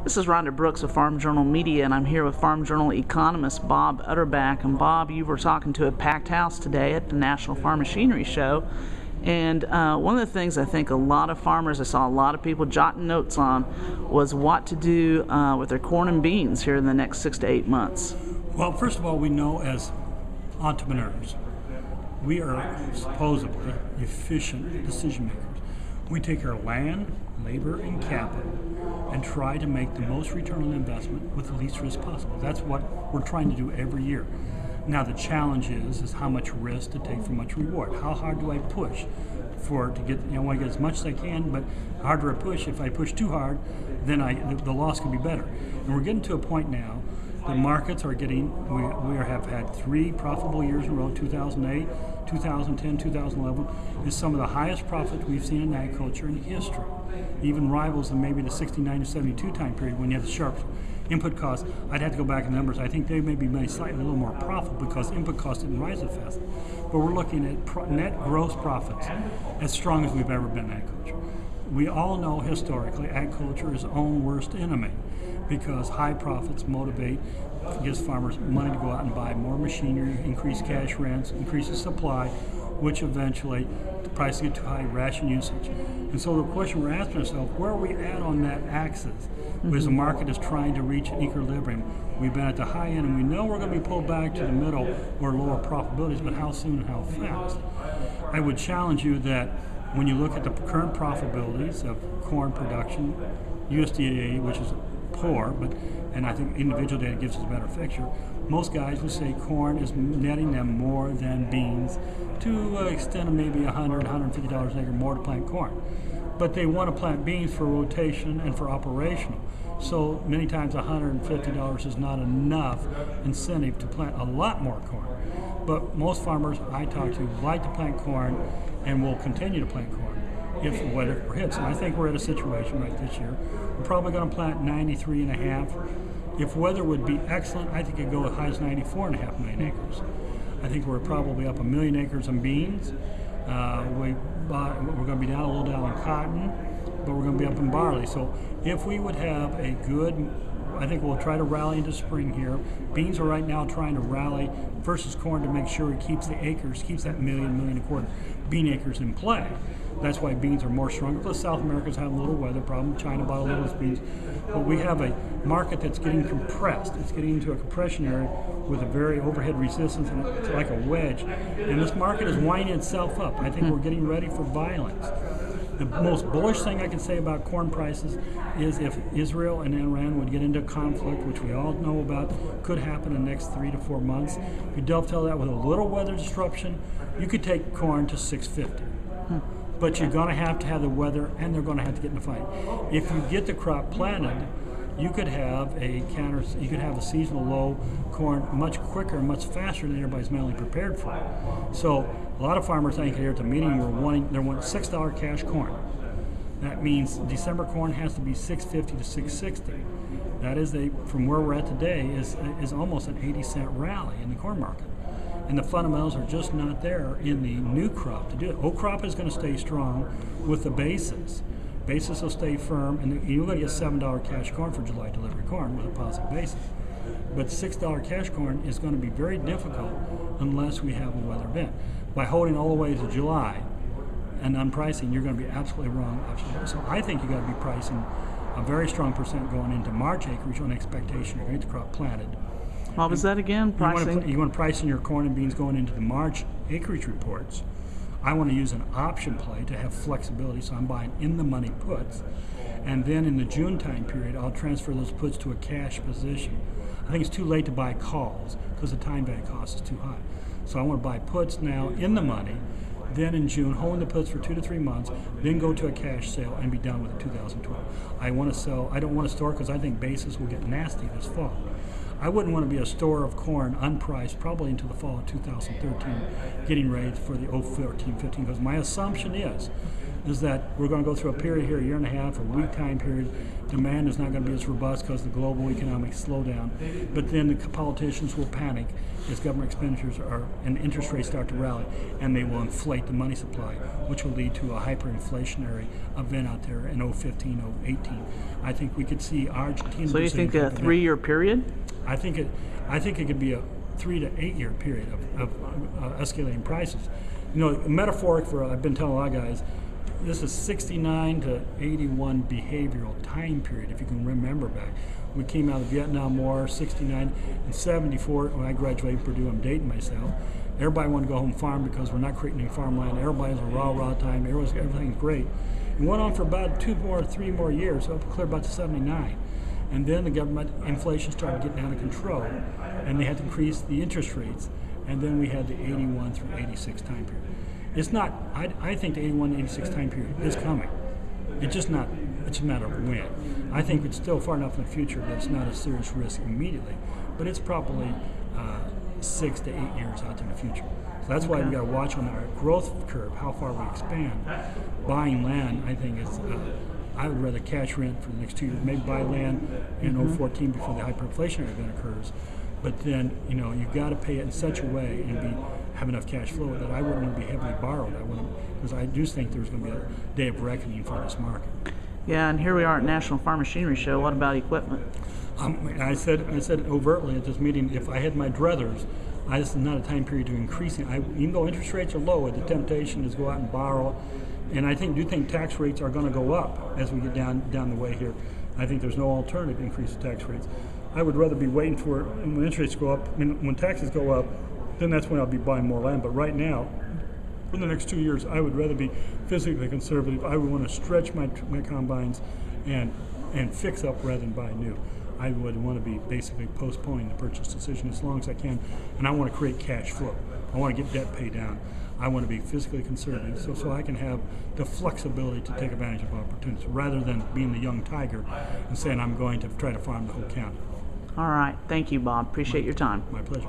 This is Rhonda Brooks of Farm Journal Media, and I'm here with Farm Journal Economist Bob Utterback. And Bob, you were talking to a packed house today at the National Farm Machinery Show. And one of the things I think a lot of farmers, I saw a lot of people jotting notes on, was what to do with their corn and beans here in the next 6 to 8 months. Well, first of all, we know as entrepreneurs, we are supposedly efficient decision makers. We take our land, labor, and capital and try to make the most return on investment with the least risk possible. That's what we're trying to do every year. Now the challenge is how much risk to take for much reward. How hard do I push to get, I want to get as much as I can, but the harder I push, if I push too hard, then the loss can be better. And we're getting to a point now, the markets are getting, we have had 3 profitable years in a row, 2008, 2010, 2011, is some of the highest profits we've seen in agriculture in history. Even rivals in maybe the 69 to 72 time period when you have the sharp input costs. I'd have to go back in the numbers. I think they may be slightly a little more profitable because input costs didn't rise as fast. But we're looking at net gross profits as strong as we've ever been in agriculture. We all know historically agriculture is its own worst enemy because high profits motivate, gives farmers money to go out and buy more machinery, increase cash rents, increase the supply, which eventually the prices get too high, ration usage. And so the question we're asking ourselves, where are we at on that axis? Because the market is trying to reach an equilibrium. We've been at the high end and we know we're going to be pulled back to the middle or lower profitabilities, but how soon and how fast? I would challenge you that when you look at the current profitabilities of corn production, USDA, which is poor, and I think individual data gives us a better picture, most guys would say corn is netting them more than beans to an extent of maybe $100, $150 an acre more to plant corn. But they want to plant beans for rotation and for operational. So many times $150 is not enough incentive to plant a lot more corn. But most farmers I talk to like to plant corn and will continue to plant corn if the weather hits. And I think we're at a situation right this year. We're probably going to plant 93.5. If weather would be excellent, I think it'd go as high as 94.5 million acres. I think we're probably up 1 million acres in beans. We're going to be down a little down on cotton, but we're going to be up in barley. So if we would have a good, I think we'll try to rally into spring here. Beans are right now trying to rally versus corn to make sure it keeps the acres, keeps that million and a quarter bean acres in play. That's why beans are more stronger. Plus South America's having a little weather problem. China bought a little beans. But we have a market that's getting compressed. It's getting into a compression area with a very overhead resistance, and it's like a wedge. And this market is winding itself up. I think we're getting ready for violence. The most bullish thing I can say about corn prices is if Israel and Iran would get into conflict, which we all know about, could happen in the next 3 to 4 months. If you dovetail that with a little weather disruption, you could take corn to $6.50. But you're going to have the weather, and they're going to have to get in the fight. If you get the crop planted, you could have a seasonal low corn much quicker and much faster than everybody's mentally prepared for. So a lot of farmers, I think here at the meeting, they want $6 cash corn. That means December corn has to be $6.50 to $6.60. That is from where we're at today is almost an 80-cent rally in the corn market. And the fundamentals are just not there in the new crop to do it. Old crop is going to stay strong with the basis. Basis will stay firm, and you're going to get $7 cash corn for July delivery corn with a positive basis. But $6 cash corn is going to be very difficult unless we have a weather event. By holding all the way to July and unpricing, you're going to be absolutely wrong. Absolutely. So I think you've got to be pricing a very strong percent going into March acreage on expectation you're going to get the crop planted. What was that again? Pricing? You want to price in your corn and beans going into the March acreage reports. I want to use an option play to have flexibility, so I'm buying in-the-money puts. And then in the June time period, I'll transfer those puts to a cash position. I think it's too late to buy calls because the time value cost is too high. So I want to buy puts now in the money, then in June, hold the puts for 2 to 3 months, then go to a cash sale and be done with it 2012. I don't want to store because I think basis will get nasty this fall. I wouldn't want to be a store of corn unpriced probably until the fall of 2013, getting ready for the 2014-15, because my assumption is is that we're going to go through a period here, a year and a half, a weak time period. Demand is not going to be as robust because of the global economic slowdown. But then the politicians will panic as government expenditures and interest rates start to rally, and they will inflate the money supply, which will lead to a hyperinflationary event out there in 2015, 2018. I think we could see Argentina. So you think a 3-year period? I think it could be a 3 to 8 year period of escalating prices. You know, metaphoric for, I've been telling a lot of guys, this is 69 to 81 behavioral time period, if you can remember back. We came out of the Vietnam War, 69 and 74, when I graduated from Purdue, I'm dating myself. Everybody wanted to go home and farm because we're not creating any farmland. Everybody's a raw time, everything's great. It went on for about 3 more years, up clear about to 79. And then the government inflation started getting out of control, and they had to increase the interest rates. And then we had the 81 through 86 time period. It's not, I think the 81 to 86 time period is coming. It's just not, it's a matter of when. I think it's still far enough in the future that it's not a serious risk immediately, but it's probably 6 to 8 years out in the future. So that's why we got to watch on our growth curve, how far we expand. Buying land, I think, is, I would rather cash rent for the next 2 years, maybe buy land in 2014 before the hyperinflationary event occurs. But then, you know, you've got to pay it in such a way and have enough cash flow that I wouldn't want to be heavily borrowed. Because I do think there's going to be a day of reckoning for this market. Yeah, and here we are at National Farm Machinery Show. What about equipment? I said overtly at this meeting, if I had my druthers, this is not a time period to increase it. Even though interest rates are low, the temptation is to go out and borrow. And I do think tax rates are going to go up as we get down the way here. I think there's no alternative to increase the tax rates. I would rather be waiting for when interest rates go up. I mean, when taxes go up, then that's when I'll be buying more land. But right now, for the next 2 years, I would rather be physically conservative. I would want to stretch my combines and fix up rather than buy new. I would want to be basically postponing the purchase decision as long as I can, and I want to create cash flow. I want to get debt paid down. I want to be physically conservative so I can have the flexibility to take advantage of opportunities rather than being the young tiger and saying I'm going to try to farm the whole county. All right. Thank you, Bob. Appreciate your time. My pleasure.